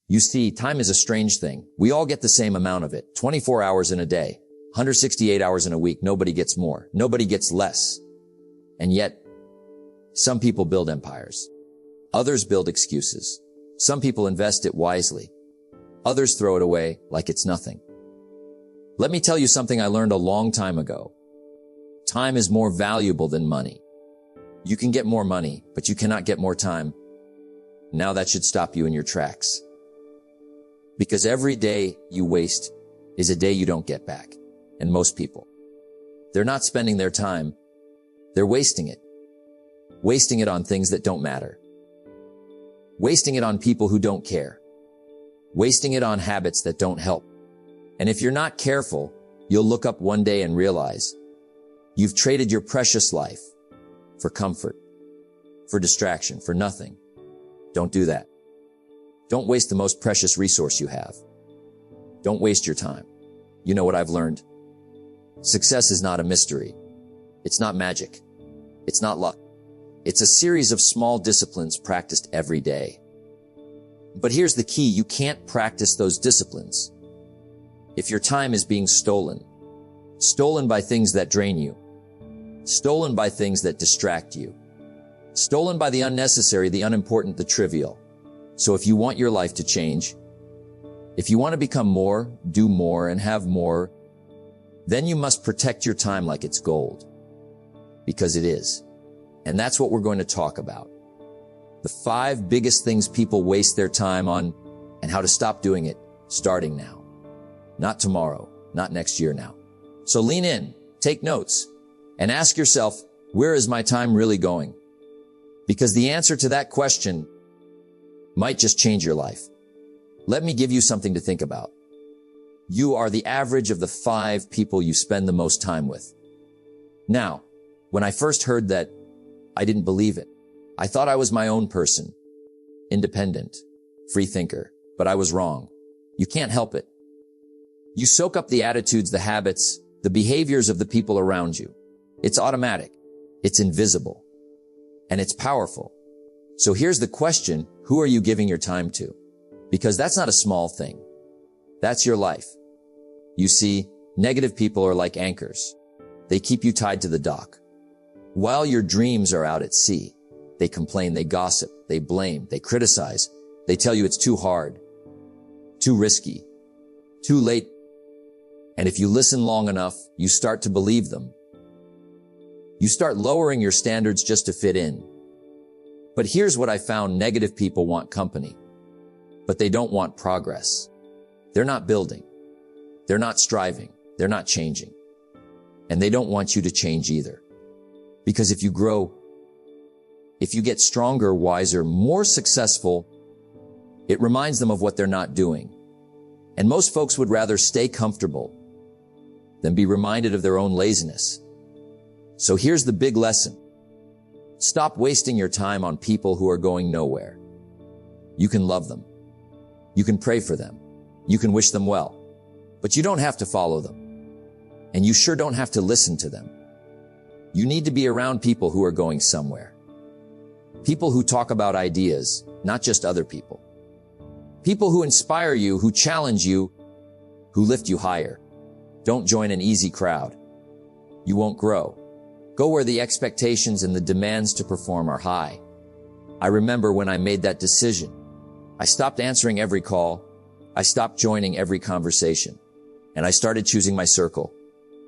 You see, time is a strange thing. We all get the same amount of it, 24 hours in a day, 168 hours in a week. Nobody gets more. Nobody gets less. And yet, some people build empires. Others build excuses. Some people invest it wisely. Others throw it away like it's nothing. Let me tell you something I learned a long time ago. Time is more valuable than money. You can get more money, but you cannot get more time. Now that should stop you in your tracks. Because every day you waste is a day you don't get back. And most people, they're not spending their time. They're wasting it. Wasting it on things that don't matter. Wasting it on people who don't care. Wasting it on habits that don't help. And if you're not careful, you'll look up one day and realize you've traded your precious life for comfort, for distraction, for nothing. Don't do that. Don't waste the most precious resource you have. Don't waste your time. You know what I've learned? Success is not a mystery. It's not magic. It's not luck. It's a series of small disciplines practiced every day. But here's the key. You can't practice those disciplines if your time is being stolen. Stolen by things that drain you. Stolen by things that distract you. Stolen by the unnecessary, the unimportant, the trivial. So if you want your life to change, if you want to become more, do more, and have more, then you must protect your time like it's gold. Because it is. And that's what we're going to talk about. The 5 biggest things people waste their time on and how to stop doing it starting now. Not tomorrow, not next year now. So lean in, take notes, and ask yourself, where is my time really going? Because the answer to that question might just change your life. Let me give you something to think about. You are the average of the 5 people you spend the most time with. Now, when I first heard that, I didn't believe it. I thought I was my own person, independent, free thinker, but I was wrong. You can't help it. You soak up the attitudes, the habits, the behaviors of the people around you. It's automatic. It's invisible. And it's powerful. So here's the question, who are you giving your time to? Because that's not a small thing. That's your life. You see, negative people are like anchors. They keep you tied to the dock. While your dreams are out at sea, they complain, they gossip, they blame, they criticize. They tell you it's too hard, too risky, too late. And if you listen long enough, you start to believe them. You start lowering your standards just to fit in. But here's what I found. Negative people want company, but they don't want progress. They're not building. They're not striving. They're not changing. And they don't want you to change either. Because if you grow, if you get stronger, wiser, more successful, it reminds them of what they're not doing. And most folks would rather stay comfortable than be reminded of their own laziness. So here's the big lesson. Stop wasting your time on people who are going nowhere. You can love them. You can pray for them. You can wish them well. But you don't have to follow them. And you sure don't have to listen to them. You need to be around people who are going somewhere. People who talk about ideas, not just other people. People who inspire you, who challenge you, who lift you higher. Don't join an easy crowd. You won't grow. Go where the expectations and the demands to perform are high. I remember when I made that decision. I stopped answering every call. I stopped joining every conversation. And I started choosing my circle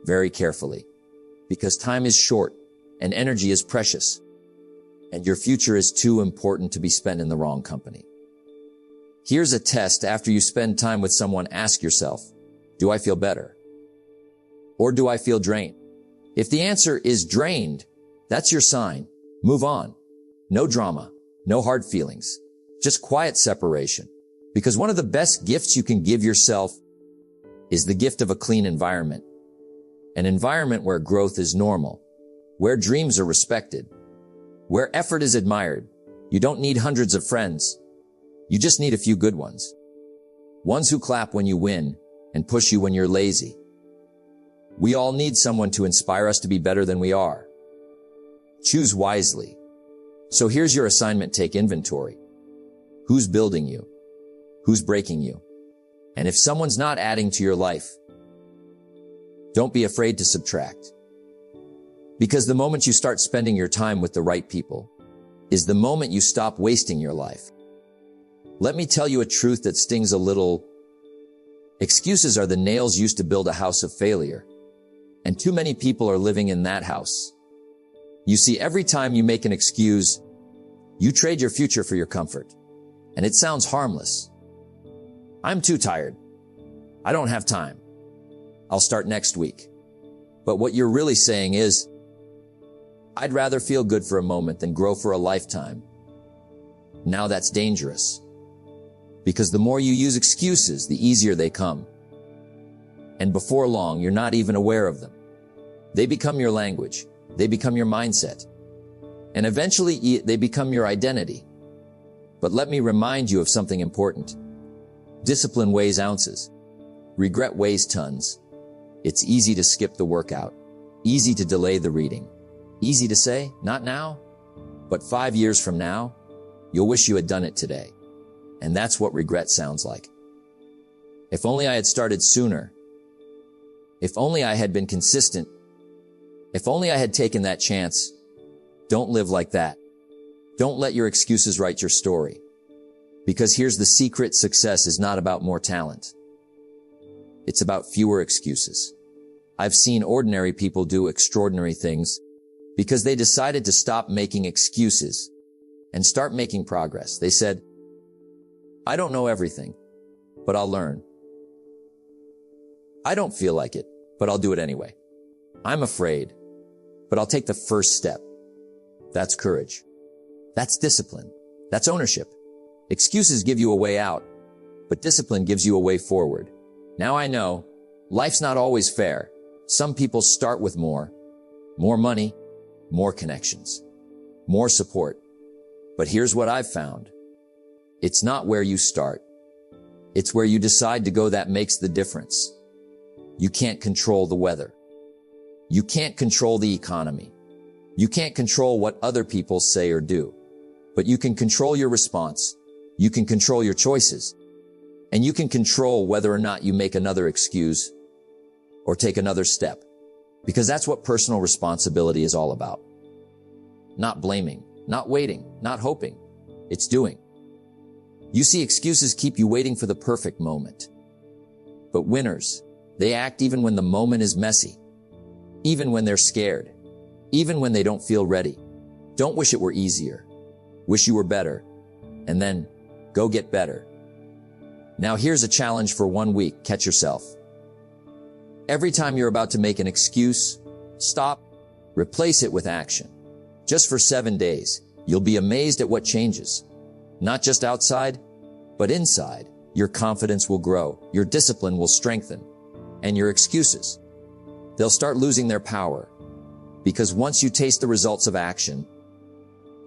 very carefully. Because time is short and energy is precious. And your future is too important to be spent in the wrong company. Here's a test. After you spend time with someone, ask yourself, do I feel better? Or do I feel drained? If the answer is drained, that's your sign. Move on. No drama, no hard feelings, just quiet separation. Because one of the best gifts you can give yourself is the gift of a clean environment. An environment where growth is normal, where dreams are respected, where effort is admired. You don't need hundreds of friends. You just need a few good ones. Ones who clap when you win and push you when you're lazy. We all need someone to inspire us to be better than we are. Choose wisely. So here's your assignment. Take inventory. Who's building you? Who's breaking you? And if someone's not adding to your life, don't be afraid to subtract. Because the moment you start spending your time with the right people is the moment you stop wasting your life. Let me tell you a truth that stings a little. Excuses are the nails used to build a house of failure. And too many people are living in that house. You see, every time you make an excuse, you trade your future for your comfort. And it sounds harmless. I'm too tired. I don't have time. I'll start next week. But what you're really saying is, I'd rather feel good for a moment than grow for a lifetime. Now that's dangerous. Because the more you use excuses, the easier they come. And before long, you're not even aware of them. They become your language. They become your mindset. And eventually, they become your identity. But let me remind you of something important. Discipline weighs ounces. Regret weighs tons. It's easy to skip the workout. Easy to delay the reading. Easy to say, not now, but 5 years from now, you'll wish you had done it today. And that's what regret sounds like. If only I had started sooner. If only I had been consistent. If only I had taken that chance. Don't live like that. Don't let your excuses write your story. Because here's the secret: success is not about more talent. It's about fewer excuses. I've seen ordinary people do extraordinary things because they decided to stop making excuses and start making progress. They said, I don't know everything, but I'll learn. I don't feel like it, but I'll do it anyway. I'm afraid, but I'll take the first step. That's courage. That's discipline. That's ownership. Excuses give you a way out, but discipline gives you a way forward. Now I know life's not always fair. Some people start with more money, more connections, more support. But here's what I've found. It's not where you start. It's where you decide to go that makes the difference. You can't control the weather. You can't control the economy. You can't control what other people say or do. But you can control your response. You can control your choices. And you can control whether or not you make another excuse or take another step. Because that's what personal responsibility is all about. Not blaming, not waiting, not hoping. It's doing. You see, excuses keep you waiting for the perfect moment. But winners, they act even when the moment is messy. Even when they're scared. Even when they don't feel ready. Don't wish it were easier. Wish you were better. And then go get better. Now here's a challenge for 1 week. Catch yourself. Every time you're about to make an excuse, stop, replace it with action. Just for 7 days, you'll be amazed at what changes. Not just outside, but inside. Your confidence will grow, your discipline will strengthen, and your excuses, they'll start losing their power. Because once you taste the results of action,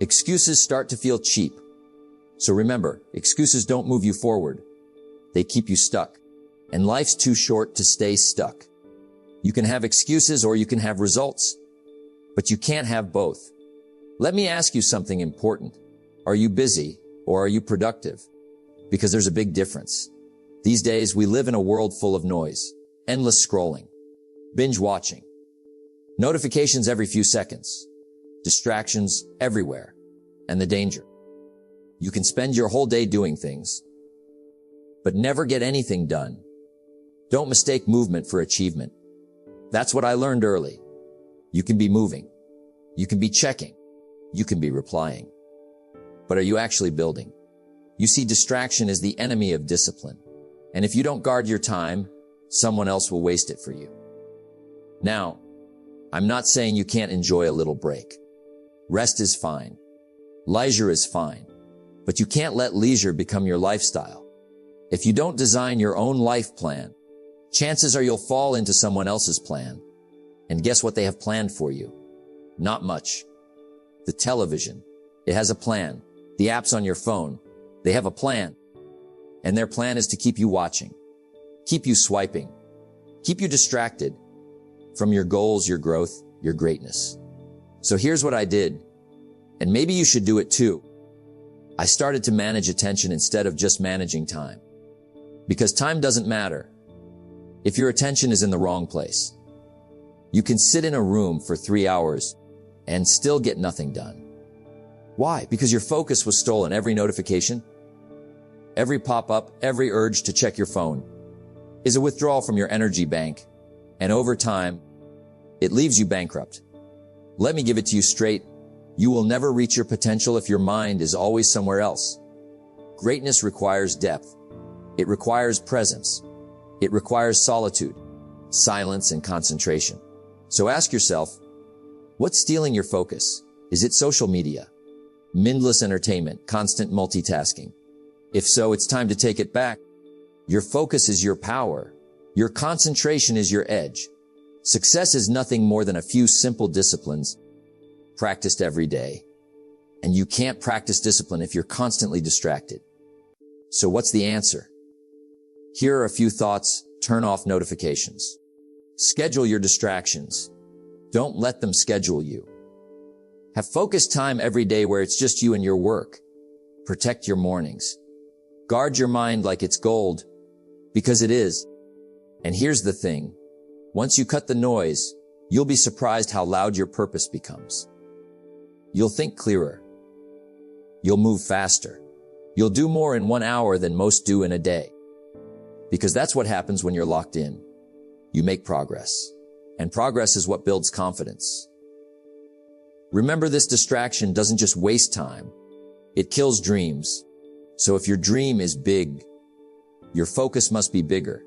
excuses start to feel cheap. So remember, excuses don't move you forward. They keep you stuck. And life's too short to stay stuck. You can have excuses or you can have results, but you can't have both. Let me ask you something important. Are you busy or are you productive? Because there's a big difference. These days, we live in a world full of noise, endless scrolling, binge watching, notifications every few seconds, distractions everywhere, and the danger. You can spend your whole day doing things, but never get anything done. Don't mistake movement for achievement. That's what I learned early. You can be moving. You can be checking. You can be replying. But are you actually building? You see, distraction is the enemy of discipline. And if you don't guard your time, someone else will waste it for you. Now, I'm not saying you can't enjoy a little break. Rest is fine. Leisure is fine. But you can't let leisure become your lifestyle. If you don't design your own life plan, chances are you'll fall into someone else's plan. And guess what they have planned for you? Not much. The television, it has a plan. The apps on your phone, they have a plan. And their plan is to keep you watching, keep you swiping, keep you distracted from your goals, your growth, your greatness. So here's what I did. And maybe you should do it too. I started to manage attention instead of just managing time. Because time doesn't matter if your attention is in the wrong place. You can sit in a room for 3 hours and still get nothing done. Why? Because your focus was stolen. Every notification, every pop-up, every urge to check your phone is a withdrawal from your energy bank. And over time, it leaves you bankrupt. Let me give it to you straight. You will never reach your potential if your mind is always somewhere else. Greatness requires depth. It requires presence. It requires solitude, silence, and concentration. So ask yourself, what's stealing your focus? Is it social media, mindless entertainment, constant multitasking? If so, it's time to take it back. Your focus is your power. Your concentration is your edge. Success is nothing more than a few simple disciplines practiced every day. And you can't practice discipline if you're constantly distracted. So what's the answer? Here are a few thoughts. Turn off notifications. Schedule your distractions. Don't let them schedule you. Have focused time every day where it's just you and your work. Protect your mornings. Guard your mind like it's gold, because it is. And here's the thing. Once you cut the noise, you'll be surprised how loud your purpose becomes. You'll think clearer. You'll move faster. You'll do more in 1 hour than most do in a day. Because that's what happens when you're locked in. You make progress. And progress is what builds confidence. Remember, this distraction doesn't just waste time. It kills dreams. So if your dream is big, your focus must be bigger.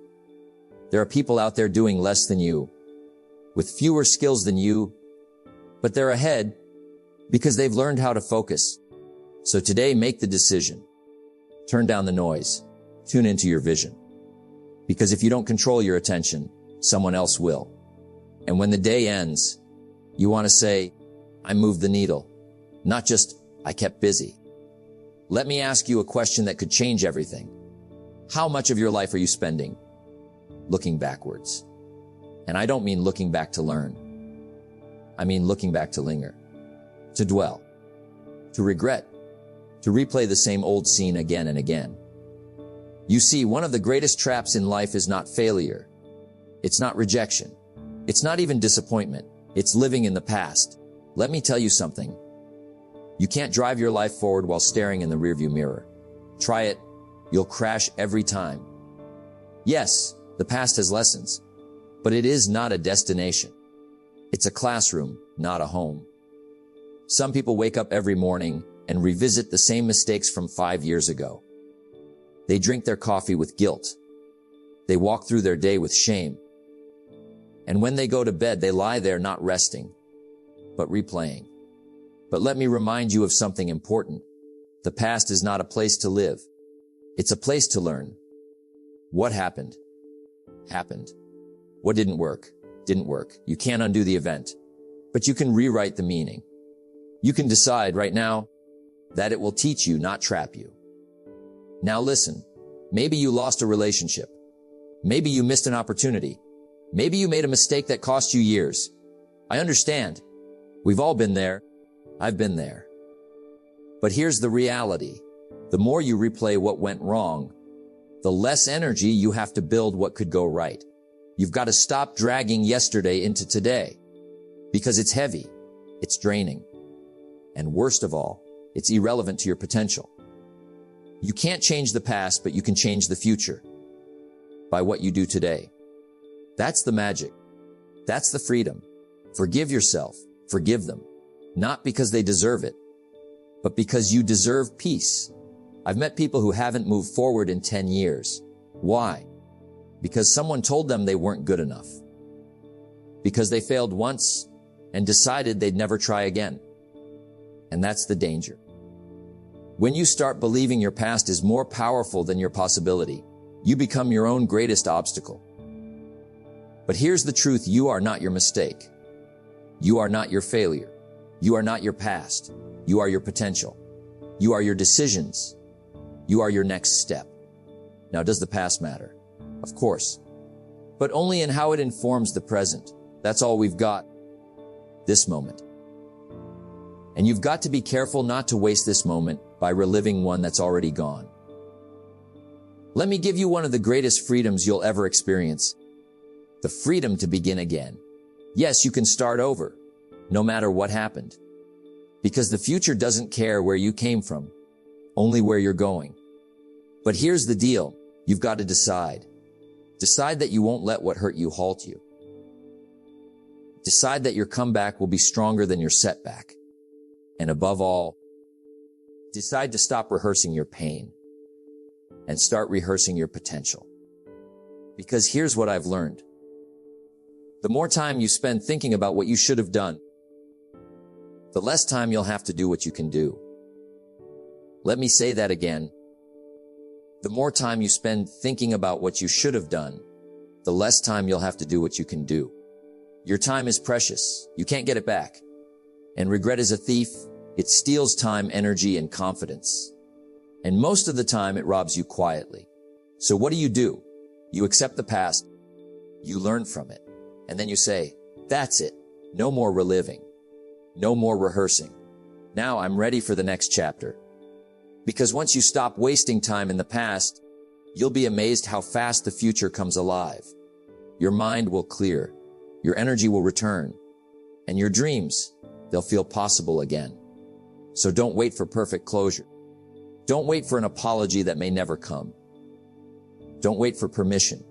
There are people out there doing less than you, with fewer skills than you, but they're ahead because they've learned how to focus. So today, make the decision. Turn down the noise. Tune into your vision. Because if you don't control your attention, someone else will. And when the day ends, you want to say, I moved the needle, not just, I kept busy. Let me ask you a question that could change everything. How much of your life are you spending looking backwards? And I don't mean looking back to learn. I mean looking back to linger, to dwell, to regret, to replay the same old scene again and again. You see, one of the greatest traps in life is not failure. It's not rejection. It's not even disappointment. It's living in the past. Let me tell you something. You can't drive your life forward while staring in the rearview mirror. Try it. You'll crash every time. Yes, the past has lessons, but it is not a destination. It's a classroom, not a home. Some people wake up every morning and revisit the same mistakes from 5 years ago. They drink their coffee with guilt. They walk through their day with shame. And when they go to bed, they lie there not resting, but replaying. But let me remind you of something important. The past is not a place to live. It's a place to learn. What happened? Happened. What didn't work? Didn't work. You can't undo the event, but you can rewrite the meaning. You can decide right now that it will teach you, not trap you. Now listen, maybe you lost a relationship. Maybe you missed an opportunity. Maybe you made a mistake that cost you years. I understand. We've all been there. I've been there. But here's the reality. The more you replay what went wrong, the less energy you have to build what could go right. You've got to stop dragging yesterday into today, because it's heavy, it's draining, and worst of all, it's irrelevant to your potential. You can't change the past, but you can change the future by what you do today. That's the magic. That's the freedom. Forgive yourself. Forgive them. Not because they deserve it, but because you deserve peace. I've met people who haven't moved forward in 10 years. Why? Because someone told them they weren't good enough. Because they failed once and decided they'd never try again. And that's the danger. When you start believing your past is more powerful than your possibility, you become your own greatest obstacle. But here's the truth. You are not your mistake. You are not your failure. You are not your past. You are your potential. You are your decisions. You are your next step. Now, does the past matter? Of course. But only in how it informs the present. That's all we've got. This moment. And you've got to be careful not to waste this moment by reliving one that's already gone. Let me give you one of the greatest freedoms you'll ever experience. The freedom to begin again. Yes, you can start over, no matter what happened. Because the future doesn't care where you came from, only where you're going. But here's the deal. You've got to decide. Decide that you won't let what hurt you halt you. Decide that your comeback will be stronger than your setback. And above all, decide to stop rehearsing your pain and start rehearsing your potential. Because here's what I've learned. The more time you spend thinking about what you should have done, the less time you'll have to do what you can do. Let me say that again. The more time you spend thinking about what you should have done, the less time you'll have to do what you can do. Your time is precious. You can't get it back. And regret is a thief. It steals time, energy, and confidence. And most of the time, it robs you quietly. So what do? You accept the past. You learn from it. And then you say, that's it. No more reliving. No more rehearsing. Now I'm ready for the next chapter. Because once you stop wasting time in the past, you'll be amazed how fast the future comes alive. Your mind will clear. Your energy will return. And your dreams, they'll feel possible again. So don't wait for perfect closure. Don't wait for an apology that may never come. Don't wait for permission.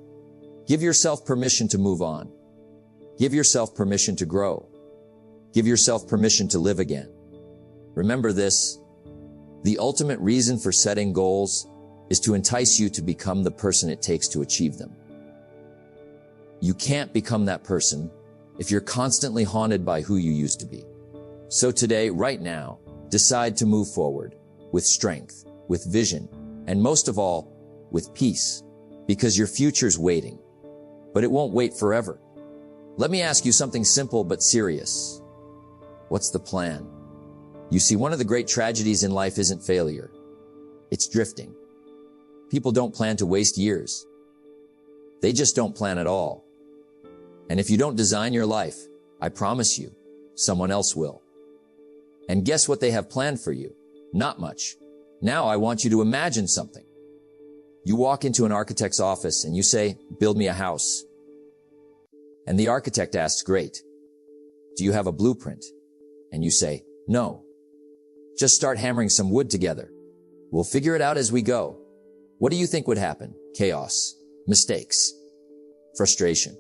Give yourself permission to move on. Give yourself permission to grow. Give yourself permission to live again. Remember this. The ultimate reason for setting goals is to entice you to become the person it takes to achieve them. You can't become that person if you're constantly haunted by who you used to be. So today, right now, decide to move forward with strength, with vision, and most of all, with peace, because your future's waiting. But it won't wait forever. Let me ask you something simple but serious. What's the plan? You see, one of the great tragedies in life isn't failure. It's drifting. People don't plan to waste years. They just don't plan at all. And if you don't design your life, I promise you, someone else will. And guess what they have planned for you? Not much. Now I want you to imagine something. You walk into an architect's office and you say, build me a house. And the architect asks, great. Do you have a blueprint? And you say, no. Just start hammering some wood together. We'll figure it out as we go. What do you think would happen? Chaos, mistakes, frustration,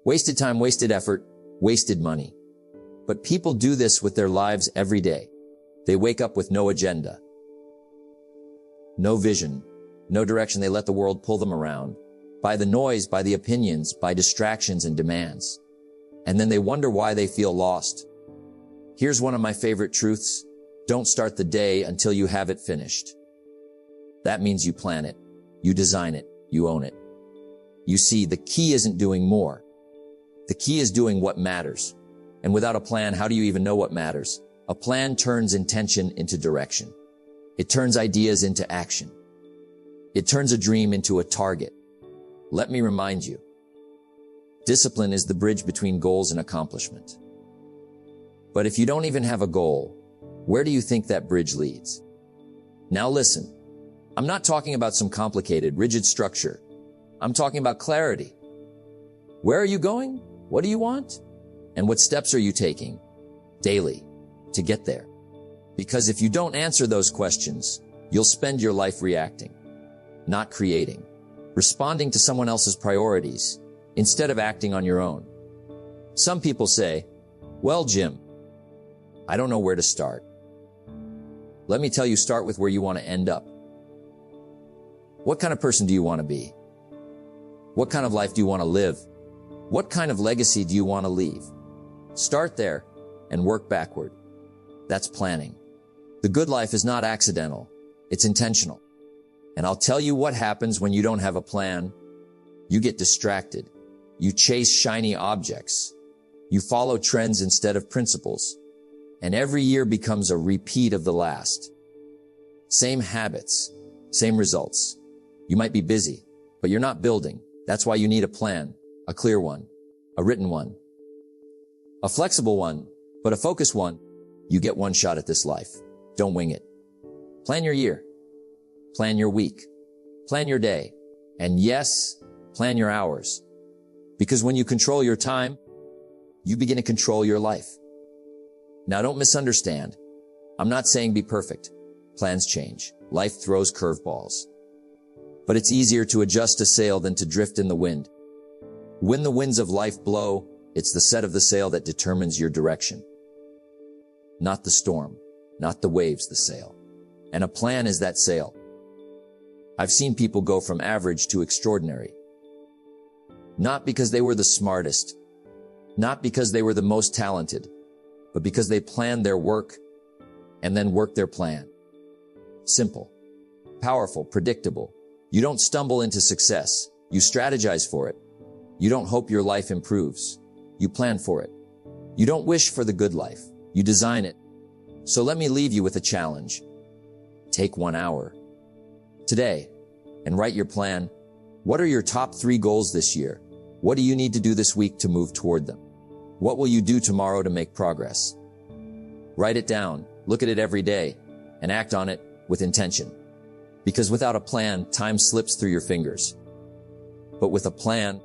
wasted time, wasted effort, wasted money. But people do this with their lives every day. They wake up with no agenda, no vision, no direction. They let the world pull them around by the noise, by the opinions, by distractions and demands. And then they wonder why they feel lost. Here's one of my favorite truths. Don't start the day until you have it finished. That means you plan it, you design it, you own it. You see, the key isn't doing more. The key is doing what matters. And without a plan, how do you even know what matters? A plan turns intention into direction. It turns ideas into action. It turns a dream into a target. Let me remind you, discipline is the bridge between goals and accomplishment. But if you don't even have a goal, where do you think that bridge leads? Now listen, I'm not talking about some complicated, rigid structure. I'm talking about clarity. Where are you going? What do you want? And what steps are you taking daily to get there? Because if you don't answer those questions, you'll spend your life reacting, not creating, responding to someone else's priorities instead of acting on your own. Some people say, well, Jim, I don't know where to start. Let me tell you, start with where you want to end up. What kind of person do you want to be? What kind of life do you want to live? What kind of legacy do you want to leave? Start there and work backward. That's planning. The good life is not accidental. It's intentional. And I'll tell you what happens when you don't have a plan. You get distracted. You chase shiny objects. You follow trends instead of principles. And every year becomes a repeat of the last. Same habits, same results. You might be busy, but you're not building. That's why you need a plan, a clear one, a written one, a flexible one, but a focused one. You get one shot at this life. Don't wing it. Plan your year. Plan your week. Plan your day. And yes, plan your hours. Because when you control your time, you begin to control your life. Now don't misunderstand. I'm not saying be perfect. Plans change. Life throws curveballs. But it's easier to adjust a sail than to drift in the wind. When the winds of life blow, it's the set of the sail that determines your direction. Not the storm, not the waves, the sail. And a plan is that sail. I've seen people go from average to extraordinary. Not because they were the smartest, not because they were the most talented, but because they planned their work and then worked their plan. Simple, powerful, predictable. You don't stumble into success. You strategize for it. You don't hope your life improves. You plan for it. You don't wish for the good life. You design it. So let me leave you with a challenge. Take 1 hour today and write your plan. What are your top 3 goals this year? What do you need to do this week to move toward them? What will you do tomorrow to make progress? Write it down, look at it every day, and act on it with intention. Because without a plan, time slips through your fingers. But with a plan,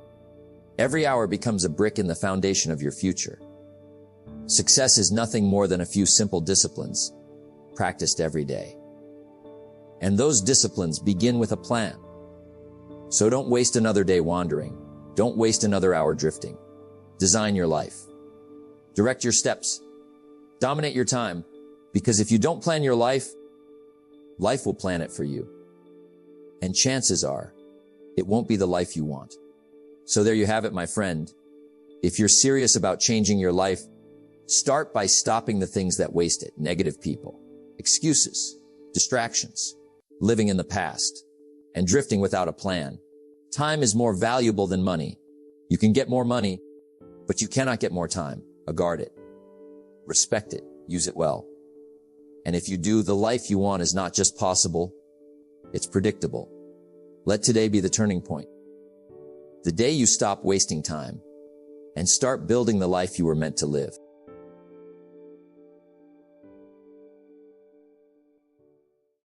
every hour becomes a brick in the foundation of your future. Success is nothing more than a few simple disciplines, practiced every day. And those disciplines begin with a plan. So don't waste another day wandering. Don't waste another hour drifting. Design your life. Direct your steps. Dominate your time. Because if you don't plan your life, life will plan it for you. And chances are, it won't be the life you want. So there you have it, my friend. If you're serious about changing your life, start by stopping the things that waste it. Negative people, excuses, distractions, living in the past, and drifting without a plan. Time is more valuable than money. You can get more money, but you cannot get more time. Guard it. Respect it. Use it well. And if you do, the life you want is not just possible, it's predictable. Let today be the turning point. The day you stop wasting time and start building the life you were meant to live.